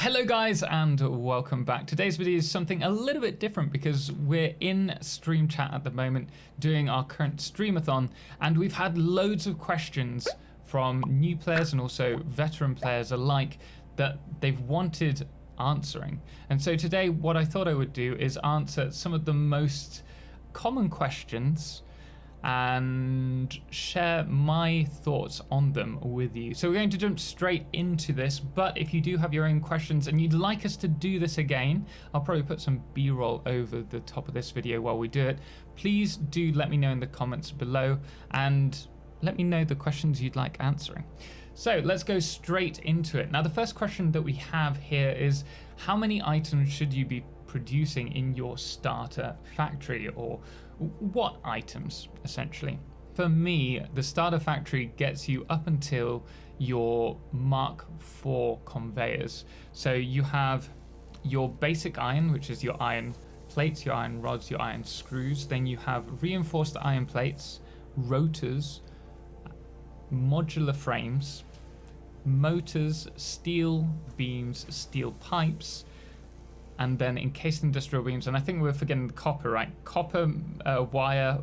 Hello guys and welcome back. Today's video is something a little bit different because we're in stream chat at the moment doing our current streamathon, and we've had loads of questions from new players and also veteran players alike that they've wanted answering. And so today what I thought I would do is answer some of the most common questions and share my thoughts on them with you. So we're going to jump straight into this, but if you do have your own questions and you'd like us to do this again, I'll probably put some B-roll over the top of this video while we do it. Please do let me know in the comments below and let me know the questions you'd like answering. So let's go straight into it. Now the first question that we have here is, how many items should you be producing in your starter factory, or what items essentially? For me, the starter factory gets you up until your Mark IV conveyors. So you have your basic iron, which is your iron plates, your iron rods, your iron screws. Then you have reinforced iron plates, rotors, modular frames, motors, steel beams, steel pipes, and then encased industrial beams. And I think we're forgetting the copper, right? Copper, wire,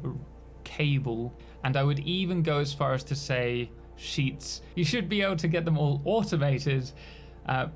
cable, and I would even go as far as to say sheets. You should be able to get them all automated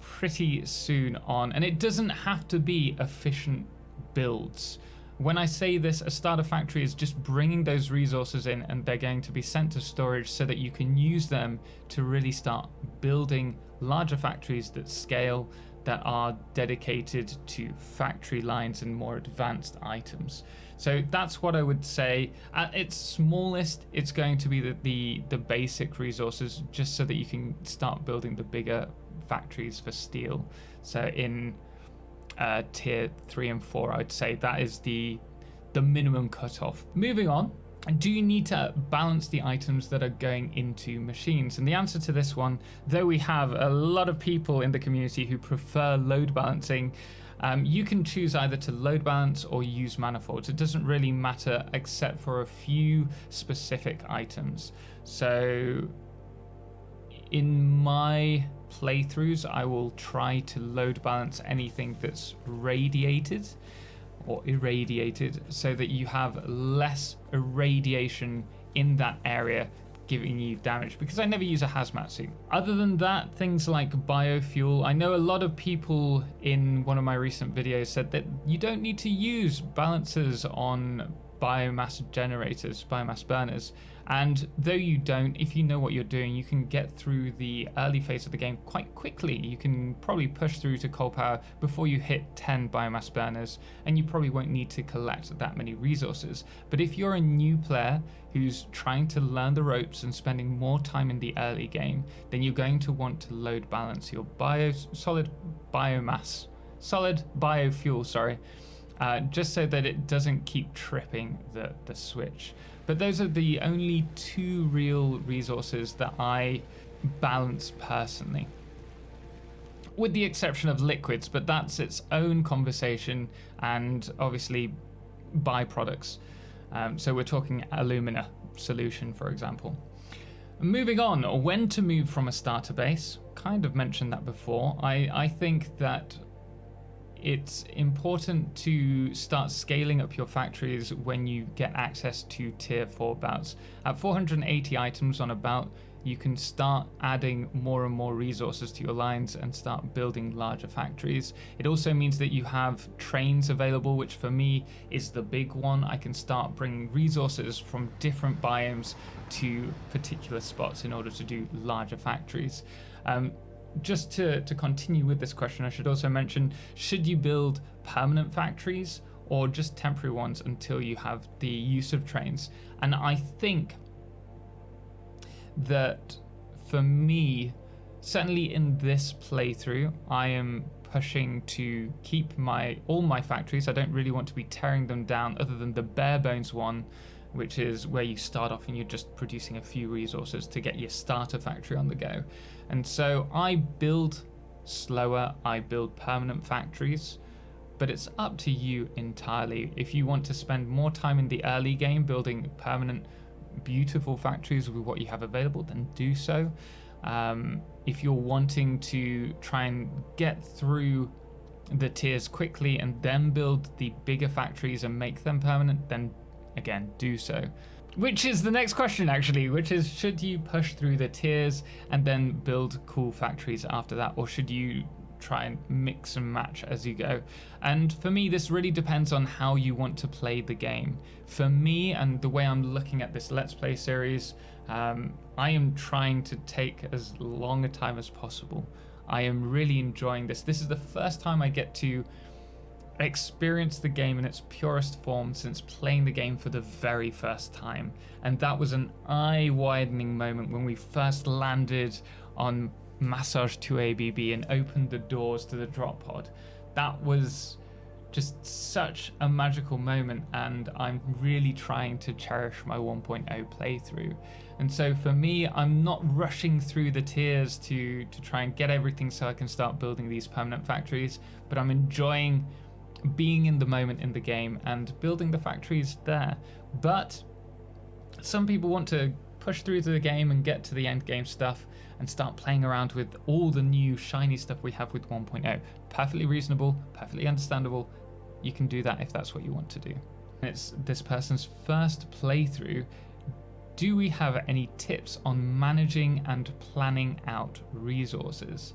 pretty soon on, and it doesn't have to be efficient builds. When I say this, a starter factory is just bringing those resources in, and they're going to be sent to storage so that you can use them to really start building larger factories that scale, that are dedicated to factory lines and more advanced items. So that's what I would say. At its smallest, it's going to be the basic resources, just so that you can start building the bigger factories for steel. So in tier 3 and 4, I would say that is the minimum cutoff. Moving on, do you need to balance the items that are going into machines? And the answer to this one, though we have a lot of people in the community who prefer load balancing, you can choose either to load balance or use manifolds. It doesn't really matter except for a few specific items. So in my playthroughs, I will try to load balance anything that's radiated or irradiated, so that you have less irradiation in that area giving you damage, because I never use a hazmat suit. Other than that, things like biofuel, I know a lot of people in one of my recent videos said that you don't need to use balancers on biomass generators, biomass burners, and though you don't, if you know what you're doing, you can get through the early phase of the game quite quickly. You can probably push through to coal power before you hit 10 biomass burners, and you probably won't need to collect that many resources. But if you're a new player who's trying to learn the ropes and spending more time in the early game, then you're going to want to load balance your solid biofuel, just so that it doesn't keep tripping the switch. But those are the only two real resources that I balance personally, with the exception of liquids, but that's its own conversation, and obviously byproducts. So we're talking alumina solution, for example. Moving on, when to move from a starter base, kind of mentioned that before. I think that it's important to start scaling up your factories when you get access to tier 4 bouts. At 480 items on a bout, you can start adding more and more resources to your lines and start building larger factories. It also means that you have trains available, which for me is the big one. I can start bringing resources from different biomes to particular spots in order to do larger factories. Just to continue with this question, I should also mention, should you build permanent factories or just temporary ones until you have the use of trains? And I think that for me, certainly in this playthrough, I am pushing to keep all my factories. I don't really want to be tearing them down, other than the bare bones one, which is where you start off and you're just producing a few resources to get your starter factory on the go. And so I build slower, I build permanent factories, but it's up to you entirely. If you want to spend more time in the early game building permanent, beautiful factories with what you have available, then do so. If you're wanting to try and get through the tiers quickly and then build the bigger factories and make them permanent, then again, do so. Which is the next question actually, which is, should you push through the tiers and then build cool factories after that, or should you try and mix and match as you go? And for me, this really depends on how you want to play the game. For me, and the way I'm looking at this Let's Play series, I am trying to take as long a time as possible. I am really enjoying this. This is the first time I get to experience the game in its purest form since playing the game for the very first time. And that was an eye-widening moment when we first landed on Massage 2ABB and opened the doors to the drop pod. That was just such a magical moment, and I'm really trying to cherish my 1.0 playthrough. And so for me, I'm not rushing through the tiers to try and get everything so I can start building these permanent factories, but I'm enjoying being in the moment in the game and building the factories there. But some people want to push through to the game and get to the end game stuff and start playing around with all the new shiny stuff we have with 1.0. Perfectly reasonable, perfectly understandable. You can do that if that's what you want to do. It's this person's first playthrough. Do we have any tips on managing and planning out resources?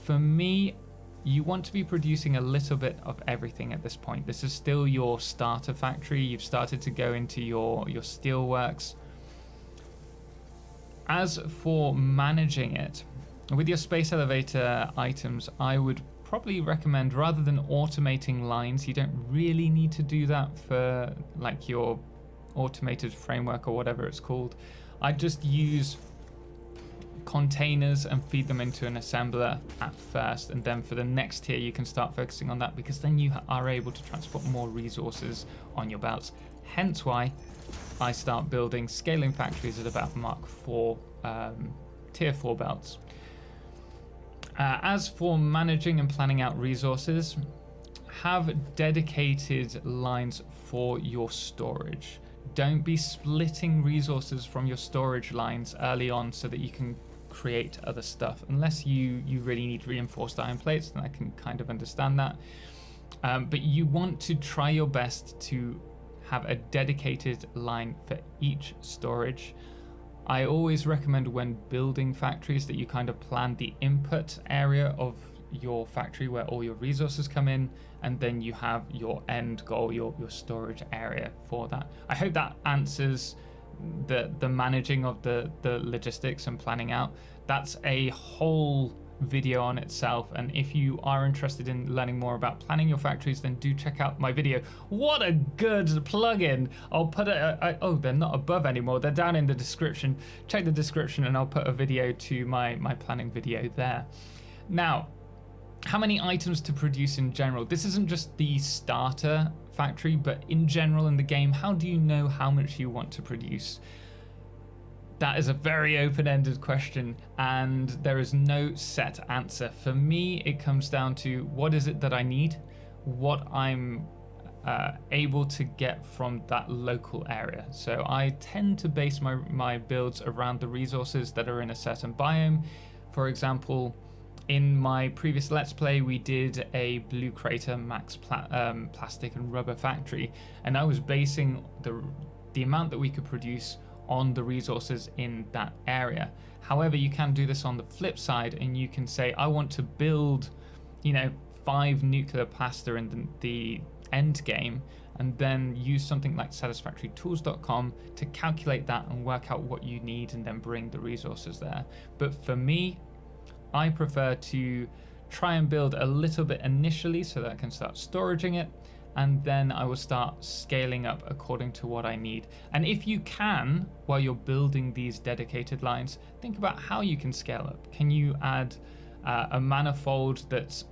For me, you want to be producing a little bit of everything at this point. This is still your starter factory. You've started to go into your steelworks. As for managing it, with your space elevator items, I would probably recommend, rather than automating lines, you don't really need to do that for like your automated framework or whatever it's called. I'd just use containers and feed them into an assembler at first, and then for the next tier you can start focusing on that, because then you are able to transport more resources on your belts. Hence why I start building scaling factories at about Mark 4 tier 4 belts. As for managing and planning out resources, have dedicated lines for your storage. Don't be splitting resources from your storage lines early on so that you can create other stuff, unless you really need reinforced iron plates, then I can kind of understand that. But you want to try your best to have a dedicated line for each storage. I always recommend when building factories that you kind of plan the input area of your factory where all your resources come in, and then you have your end goal, your storage area for that. I hope that answers the managing of the logistics and planning out. That's a whole video on itself, and if you are interested in learning more about planning your factories, then do check out my video. What a good plugin! I'll put it, oh, they're not above anymore, they're down in the description. Check the description and I'll put a video to my planning video there. Now, how many items to produce in general? This isn't just the starter factory, but in general in the game, how do you know how much you want to produce? That is a very open-ended question, and there is no set answer. For me, it comes down to what is it that I need, what I'm able to get from that local area. So I tend to base my builds around the resources that are in a certain biome. For example, in my previous Let's Play, we did a Blue Crater Max plastic and rubber factory, and I was basing the amount that we could produce on the resources in that area. However, you can do this on the flip side, and you can say, I want to build, 5 nuclear plaster in the end game, and then use something like satisfactorytools.com to calculate that and work out what you need and then bring the resources there. But for me, I prefer to try and build a little bit initially so that I can start storaging it, and then I will start scaling up according to what I need. And if you can, while you're building these dedicated lines, think about how you can scale up. Can you add a manifold that's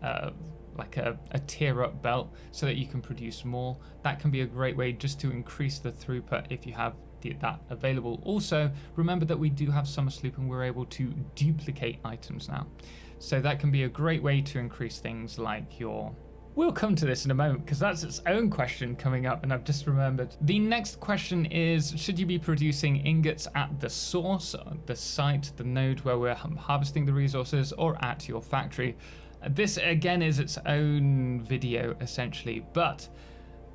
like a tier up belt so that you can produce more? That can be a great way just to increase the throughput if you have that available. Also, remember that we do have Summer Sloop and we're able to duplicate items now. So that can be a great way to increase things like your We'll come to this in a moment because that's its own question coming up, and I've just remembered. The next question is, should you be producing ingots at the source, the site, the node where we're harvesting the resources, or at your factory? This again is its own video essentially, but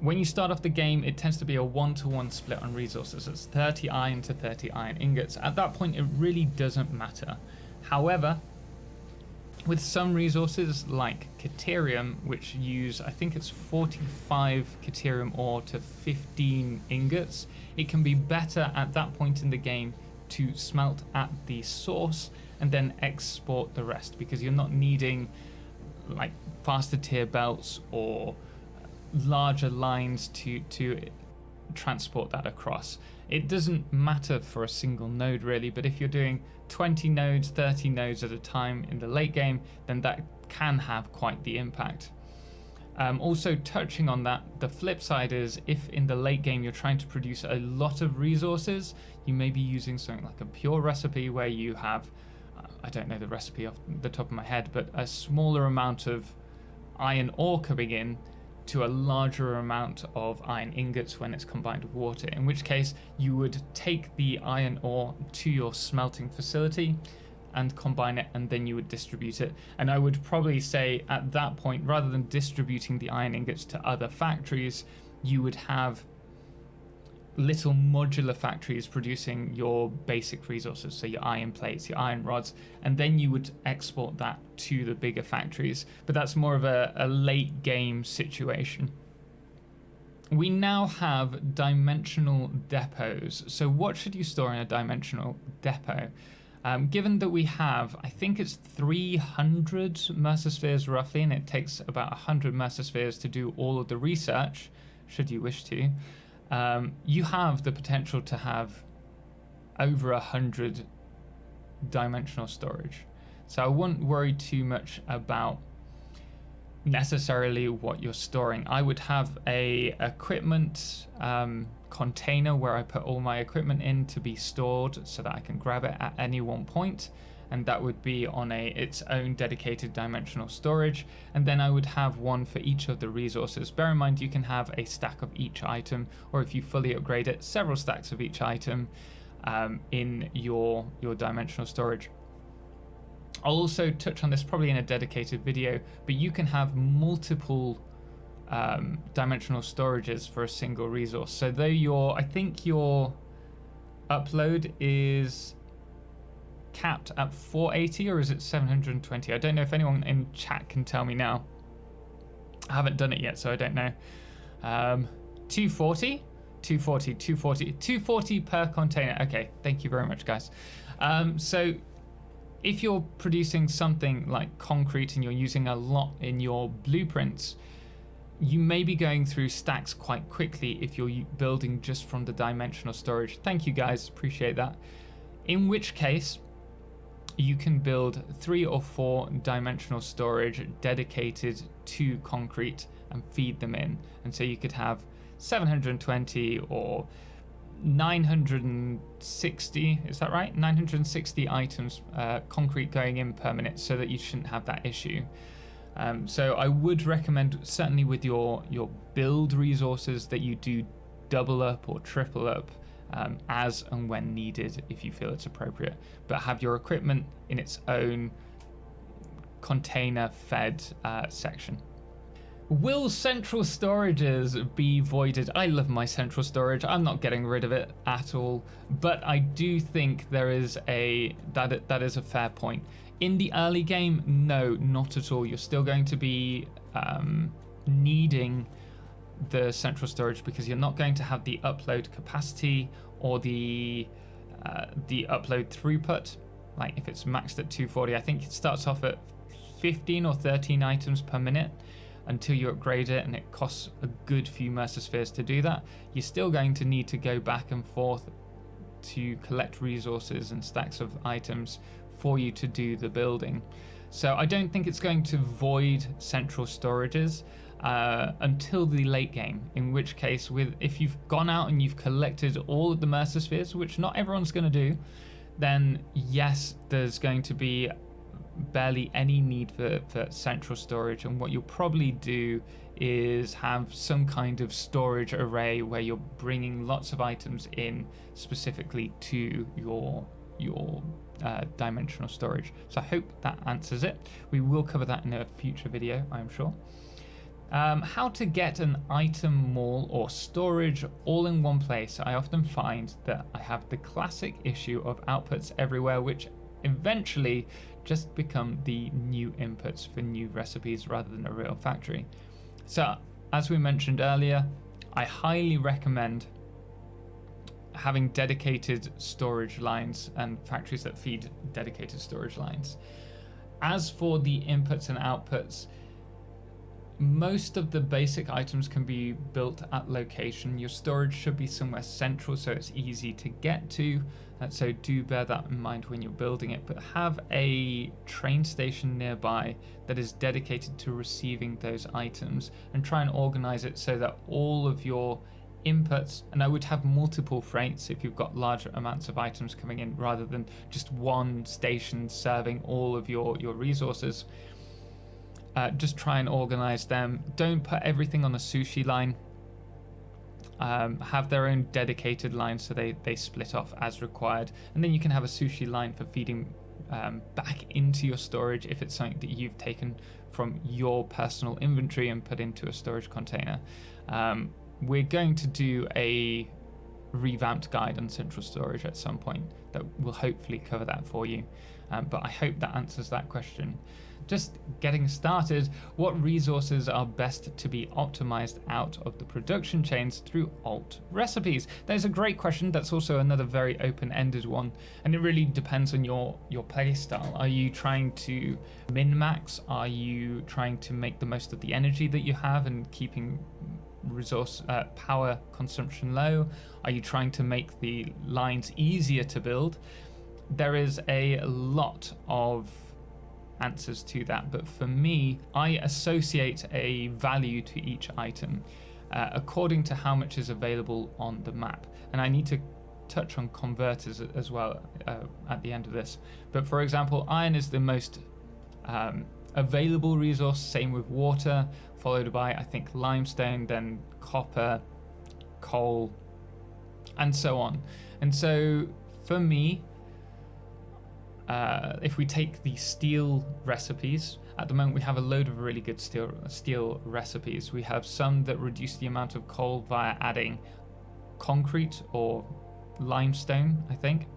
when you start off the game, it tends to be a 1-to-1 split on resources. It's 30 iron to 30 iron ingots. At that point, it really doesn't matter. However, with some resources like Caterium, which use, I think it's 45 Caterium ore to 15 ingots, it can be better at that point in the game to smelt at the source and then export the rest, because you're not needing like faster tier belts or larger lines to transport that across. It doesn't matter for a single node really, but if you're doing 20 nodes, 30 nodes at a time in the late game, then that can have quite the impact. Also touching on that, the flip side is if in the late game you're trying to produce a lot of resources, you may be using something like a pure recipe where you have, I don't know the recipe off the top of my head, but a smaller amount of iron ore coming in to a larger amount of iron ingots when it's combined with water, in which case you would take the iron ore to your smelting facility and combine it, and then you would distribute it. And I would probably say at that point, rather than distributing the iron ingots to other factories, you would have little modular factories producing your basic resources, so your iron plates, your iron rods, and then you would export that to the bigger factories. But that's more of a late game situation. We now have dimensional depots. So what should you store in a dimensional depot? Given that we have, I think it's 300 Mercer-spheres roughly, and it takes about 100 Mercer-spheres to do all of the research, should you wish to, you have the potential to have over 100 dimensional storage. So I wouldn't worry too much about necessarily what you're storing. I would have a equipment container where I put all my equipment in to be stored so that I can grab it at any one point, and that would be on its own dedicated dimensional storage. And then I would have one for each of the resources. Bear in mind you can have a stack of each item, or if you fully upgrade it, several stacks of each item in your dimensional storage. I'll also touch on this probably in a dedicated video, but you can have multiple dimensional storages for a single resource. So though I think your upload is capped at 480, or is it 720? I don't know if anyone in chat can tell me now. I haven't done it yet, so I don't know. 240 per container. Okay, thank you very much, guys. So if you're producing something like concrete and you're using a lot in your blueprints, you may be going through stacks quite quickly if you're building just from the dimensional storage. Thank you guys, appreciate that. In which case, you can build 3 or 4 dimensional storage dedicated to concrete and feed them in. And so you could have 720 or 960, is that right? 960 items concrete going in per minute, so that you shouldn't have that issue. So I would recommend, certainly with your build resources, that you do double up or triple up as and when needed if you feel it's appropriate, but have your equipment in its own container fed section. Will central storages be voided? I love my central storage. I'm not getting rid of it at all, but I do think that is a fair point. In the early game, no, not at all. You're still going to be needing the central storage because you're not going to have the upload capacity or the upload throughput. Like if it's maxed at 240, I think it starts off at 15 or 13 items per minute until you upgrade it, and it costs a good few Mercer-spheres to do that. You're still going to need to go back and forth to collect resources and stacks of items for you to do the building. So I don't think it's going to void central storages until the late game, in which case if you've gone out and you've collected all of the Mercer-spheres, which not everyone's going to do, then yes, there's going to be barely any need for central storage, and what you'll probably do is have some kind of storage array where you're bringing lots of items in specifically to your dimensional storage. So I hope that answers it. We will cover that in a future video, I'm sure. How to get an item mall or storage all in one place. I often find that I have the classic issue of outputs everywhere, which eventually just become the new inputs for new recipes rather than a real factory. So as we mentioned earlier, I highly recommend having dedicated storage lines and factories that feed dedicated storage lines. As for the inputs and outputs, most of the basic items can be built at location. Your storage should be somewhere central so it's easy to get to. So do bear that in mind when you're building it, but have a train station nearby that is dedicated to receiving those items, and try and organize it so that all of your inputs, and I would have multiple freights if you've got large amounts of items coming in rather than just one station serving all of your resources. Just try and organize them. Don't put everything on a sushi line. Have their own dedicated line so they split off as required, and then you can have a sushi line for feeding back into your storage if it's something that you've taken from your personal inventory and put into a storage container. We're going to do a revamped guide on central storage at some point that will hopefully cover that for you, but I hope that answers that question. Just getting started, what resources are best to be optimized out of the production chains through alt recipes? There's a great question. That's also another very open-ended one, and it really depends on your play style. Are you trying to min-max? Are you trying to make the most of the energy that you have and keeping resource power consumption low? Are you trying to make the lines easier to build? There is a lot of answers to that, but for me, I associate a value to each item according to how much is available on the map, and I need to touch on converters as well at the end of this. But for example, iron is the most available resource, same with water, followed by I think limestone, then copper, coal, and so on. And so for me, if we take the steel recipes, at the moment we have a load of really good steel recipes. We have some that reduce the amount of coal via adding concrete or limestone, I think.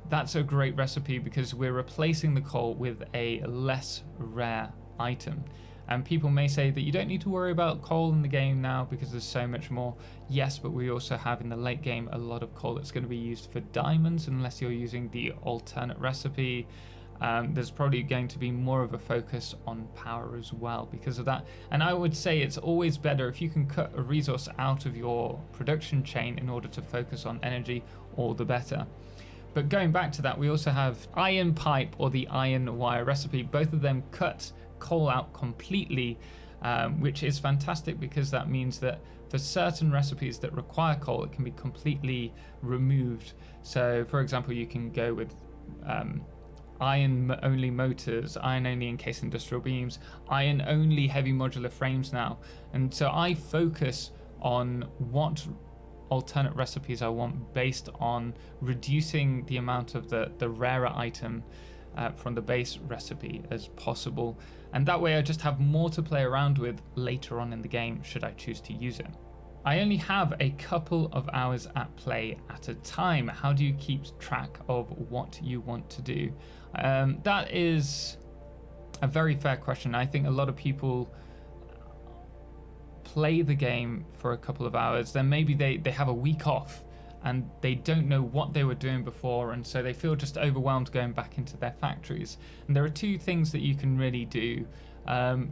That's a great recipe because we're replacing the coal with a less rare item. And people may say that you don't need to worry about coal in the game now because there's so much more. Yes, but we also have in the late game a lot of coal that's going to be used for diamonds unless you're using the alternate recipe. There's probably going to be more of a focus on power as well because of that. And I would say it's always better if you can cut a resource out of your production chain in order to focus on energy, all the better. But going back to that, we also have iron pipe or the iron wire recipe. Both of them cut coal out completely, which is fantastic because that means that for certain recipes that require coal, it can be completely removed. So for example, you can go with iron only motors, iron only encased industrial beams, iron only heavy modular frames now. And so I focus on what alternate recipes I want based on reducing the amount of the rarer item from the base recipe as possible, and that way I just have more to play around with later on in the game should I choose to use it. I only have a couple of hours at play at a time. How do you keep track of what you want to do? That is a very fair question. I think a lot of people play the game for a couple of hours, then maybe they have a week off and they don't know what they were doing before, and so they feel just overwhelmed going back into their factories. And there are two things that you can really do.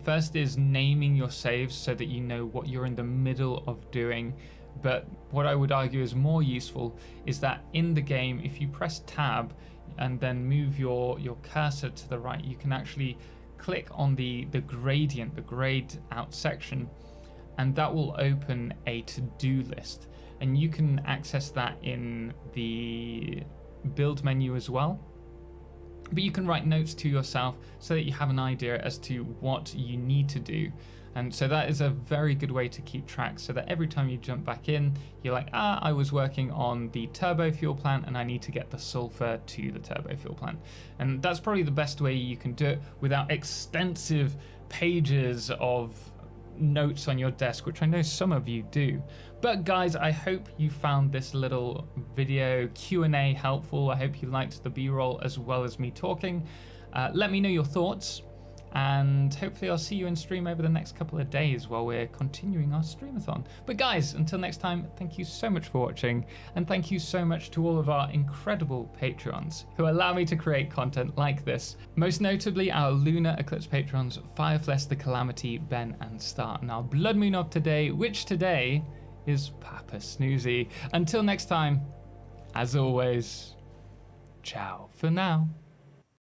First is naming your saves so that you know what you're in the middle of doing. But what I would argue is more useful is that in the game, if you press tab and then move your cursor to the right, you can actually click on the gradient, the grayed out section, and that will open a to-do list. And you can access that in the build menu as well, But you can write notes to yourself so that you have an idea as to what you need to do. And so that is a very good way to keep track, so that every time you jump back in, you're like, I was working on the turbo fuel plant and I need to get the sulfur to the turbo fuel plant. And that's probably the best way you can do it without extensive pages of notes on your desk, which I know some of you do. But guys, I hope you found this little video Q&A helpful. I hope you liked the B-roll as well as me talking. Let me know your thoughts, and hopefully I'll see you in stream over the next couple of days while we're continuing our streamathon. But guys, until next time, thank you so much for watching, and thank you so much to all of our incredible Patreons who allow me to create content like this. Most notably our Lunar Eclipse Patrons, Fireflesh the Calamity, Ben and Star, and our Blood Moon of today, which today is Papa Snoozy. Until next time, as always, ciao for now.